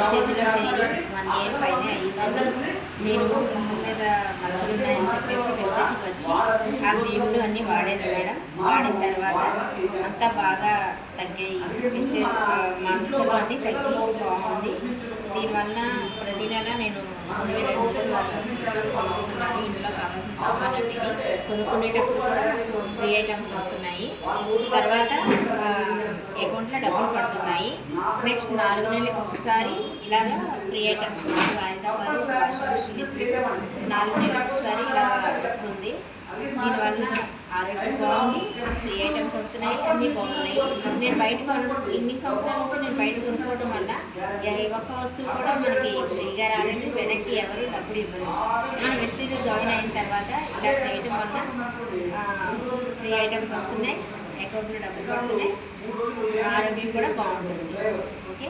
వెస్టేజ్లో చేరి 1 ఇయర్ పైనే అయ్యిందండి. నేను మొహం మీద మచ్చలు ఉన్నాయని చెప్పేసి వెస్టేజ్కి వచ్చి ఆ క్రీమ్లు అన్నీ వాడాను మేడం. వాడిన తర్వాత అంతా బాగా తగ్గాయి. వెస్టేజ్ మచ్చలు అన్నీ తగ్గి బాగుంది. దీనివల్ల ప్రతి నెల నేను 3,500 ఇస్తూ కొనుక్కుంటున్నాను. ఇంట్లో కావాల్సిన సామాన్లన్నీ కొనుక్కునేటప్పుడు కూడా నాకు ఫ్రీ ఐటమ్స్ వస్తున్నాయి. తర్వాత అకౌంట్లో డబ్బులు పడుతున్నాయి. నెక్స్ట్ 4 నెలలకు ఒకసారి ఇలాగా ఫ్రీ ఐటమ్స్ ఆయిల్ డబ్బాలు, వాషింగ్ మిషన్ 4 నెలలకు ఒకసారి ఇలా వస్తుంది. దీనివల్ల ఆరోగ్యం బాగుంది, ఫ్రీ ఐటమ్స్ వస్తున్నాయి, అన్నీ బాగున్నాయి. నేను బయట ఇన్ని సంవత్సరాల నుంచి నేను బయట కొనుక్కోవడం వల్ల ఏ ఒక్క వస్తువు కూడా మనకి ఫ్రీగా రాలేదు, వెనక్కి ఎవరు డబ్బులు ఇవ్వరు. మనం వెస్టీలో జాయిన్ అయిన తర్వాత ఇలా చేయడం వల్ల ఫ్రీ ఐటమ్స్ వస్తున్నాయి, అకౌంట్లో డబ్బులు పడుతున్నాయి, ఆరోగ్యం కూడా బాగుంటుంది. ఓకే,